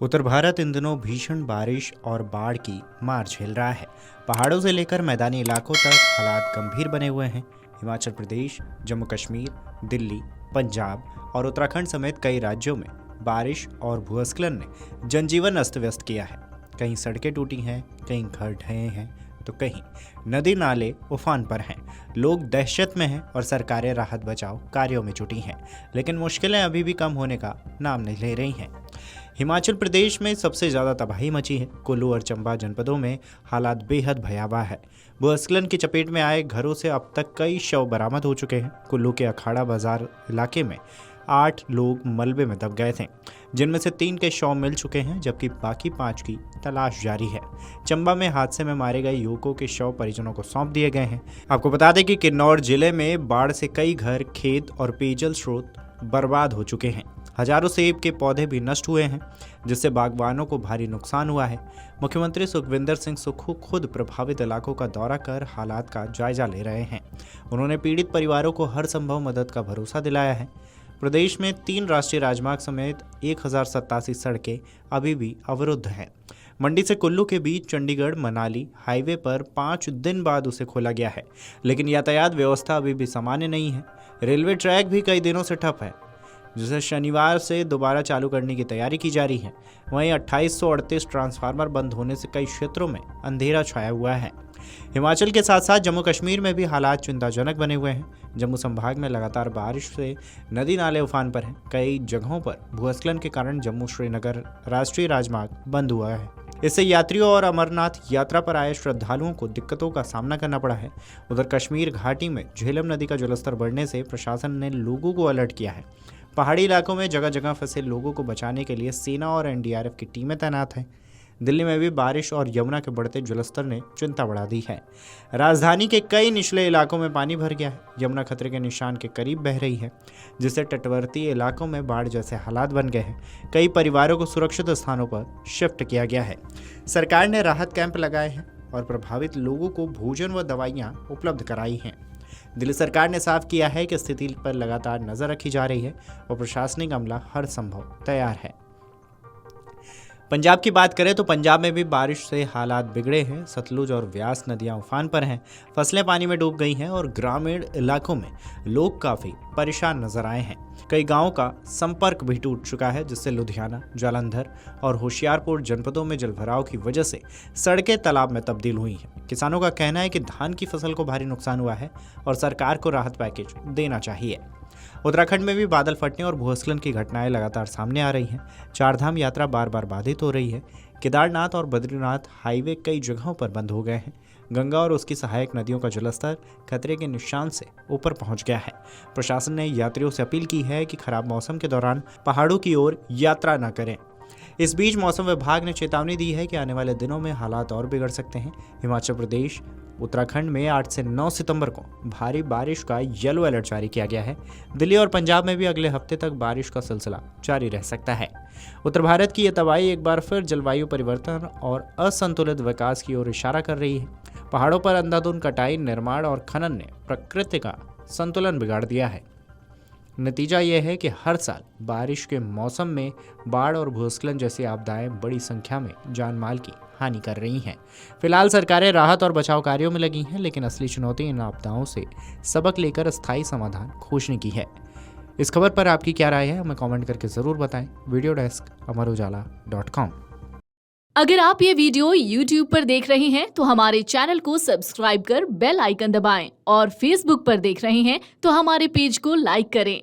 उत्तर भारत इन दिनों भीषण बारिश और बाढ़ की मार झेल रहा है। पहाड़ों से लेकर मैदानी इलाकों तक हालात गंभीर बने हुए हैं। हिमाचल प्रदेश, जम्मू कश्मीर, दिल्ली, पंजाब और उत्तराखंड समेत कई राज्यों में बारिश और भूस्खलन ने जनजीवन अस्त व्यस्त किया है। कहीं सड़कें टूटी हैं, कहीं घर ढहे हैं, तो कहीं नदी नाले उफान पर हैं। लोग दहशत में हैं और सरकारें राहत बचाव कार्यों में जुटी हैं, लेकिन मुश्किलें अभी भी कम होने का नाम नहीं ले रही हैं। हिमाचल प्रदेश में सबसे ज़्यादा तबाही मची है। कुल्लू और चंबा जनपदों में हालात बेहद भयावह है। भूस्खलन की चपेट में आए घरों से अब तक कई शव बरामद हो चुके हैं। कुल्लू के अखाड़ा बाजार इलाके में 8 लोग मलबे में दब गए थे, जिनमें से 3 के शव मिल चुके हैं, जबकि बाकी 5 की तलाश जारी है। चंबा में हादसे में मारे गए युवकों के शव परिजनों को सौंप दिए गए हैं। आपको बता दें कि किन्नौर जिले में बाढ़ से कई घर, खेत और पेयजल स्रोत बर्बाद हो चुके हैं। हजारों सेब के पौधे भी नष्ट हुए हैं, जिससे बागवानों को भारी नुकसान हुआ है। मुख्यमंत्री सुखविंदर सिंह सुक्खू खुद प्रभावित इलाकों का दौरा कर हालात का जायजा ले रहे हैं। उन्होंने पीड़ित परिवारों को हर संभव मदद का भरोसा दिलाया है। प्रदेश में 3 राष्ट्रीय राजमार्ग समेत 1087 सड़कें अभी भी अवरुद्ध हैं। मंडी से कुल्लू के बीच चंडीगढ़ मनाली हाईवे पर 5 दिन बाद उसे खोला गया है, लेकिन यातायात व्यवस्था अभी भी सामान्य नहीं है। रेलवे ट्रैक भी कई दिनों से ठप है, जिसे शनिवार से दोबारा चालू करने की तैयारी की जा रही है। वहीं 2838 ट्रांसफार्मर बंद होने से कई क्षेत्रों में अंधेरा छाया हुआ है। हिमाचल के साथ साथ जम्मू कश्मीर में भी हालात चिंताजनक बने हुए हैं। जम्मू संभाग में लगातार बारिश से नदी नाले उफान पर हैं। कई जगहों पर भूस्खलन के कारण जम्मू श्रीनगर राष्ट्रीय राजमार्ग बंद हुआ है। इससे यात्रियों और अमरनाथ यात्रा पर आए श्रद्धालुओं को दिक्कतों का सामना करना पड़ा है। उधर कश्मीर घाटी में झेलम नदी का जलस्तर बढ़ने से प्रशासन ने लोगों को अलर्ट किया है। पहाड़ी इलाकों में जगह जगह फंसे लोगों को बचाने के लिए सेना और एनडीआरएफ की टीमें तैनात हैं। दिल्ली में भी बारिश और यमुना के बढ़ते जलस्तर ने चिंता बढ़ा दी है। राजधानी के कई निचले इलाकों में पानी भर गया है। यमुना खतरे के निशान के करीब बह रही है, जिससे तटवर्ती इलाकों में बाढ़ जैसे हालात बन गए हैं। कई परिवारों को सुरक्षित स्थानों पर शिफ्ट किया गया है। सरकार ने राहत कैंप लगाए हैं और प्रभावित लोगों को भोजन व दवाइयाँ उपलब्ध कराई हैं। दिल्ली सरकार ने साफ किया है कि स्थिति पर लगातार नजर रखी जा रही है और प्रशासनिक अमला हर संभव तैयार है। पंजाब की बात करें तो पंजाब में भी बारिश से हालात बिगड़े हैं। सतलुज और व्यास नदियां उफान पर हैं। फसलें पानी में डूब गई हैं और ग्रामीण इलाकों में लोग काफ़ी परेशान नजर आए हैं। कई गांवों का संपर्क भी टूट चुका है, जिससे लुधियाना, जालंधर और होशियारपुर जनपदों में जलभराव की वजह से सड़कें तालाब में तब्दील हुई हैं। किसानों का कहना है कि धान की फसल को भारी नुकसान हुआ है और सरकार को राहत पैकेज देना चाहिए। उत्तराखंड में भी बादल फटने और भूस्खलन की घटनाएं लगातार सामने आ रही हैं। चारधाम यात्रा बार बार बाधित हो रही है। केदारनाथ और बद्रीनाथ हाईवे कई जगहों पर बंद हो गए हैं। गंगा और उसकी सहायक नदियों का जलस्तर खतरे के निशान से ऊपर पहुंच गया है। प्रशासन ने यात्रियों से अपील की है कि खराब मौसम के दौरान पहाड़ों की ओर यात्रा न करें। इस बीच मौसम विभाग ने चेतावनी दी है कि आने वाले दिनों में हालात और बिगड़ सकते हैं। हिमाचल प्रदेश, उत्तराखंड में 8 से 9 सितंबर को भारी बारिश का येलो अलर्ट जारी किया गया है। दिल्ली और पंजाब में भी अगले हफ्ते तक बारिश का सिलसिला जारी रह सकता है। उत्तर भारत की यह तबाही एक बार फिर जलवायु परिवर्तन और असंतुलित विकास की ओर इशारा कर रही है। पहाड़ों पर अंधाधुंध कटाई, निर्माण और खनन ने प्रकृति का संतुलन बिगाड़ दिया है। नतीजा यह है कि हर साल बारिश के मौसम में बाढ़ और भूस्खलन जैसी आपदाएं बड़ी संख्या में जान माल की हानि कर रही हैं। फिलहाल सरकारें राहत और बचाव कार्यों में लगी हैं, लेकिन असली चुनौती इन आपदाओं से सबक लेकर स्थायी समाधान खोजने की है। इस खबर पर आपकी क्या राय है, हमें कमेंट करके जरूर बताएं। वीडियो डेस्क अमरुजाला.com। अगर आप ये वीडियो YouTube पर देख रहे हैं तो हमारे चैनल को सब्सक्राइब कर बेल आइकन दबाएं और Facebook पर देख रहे हैं तो हमारे पेज को लाइक करें।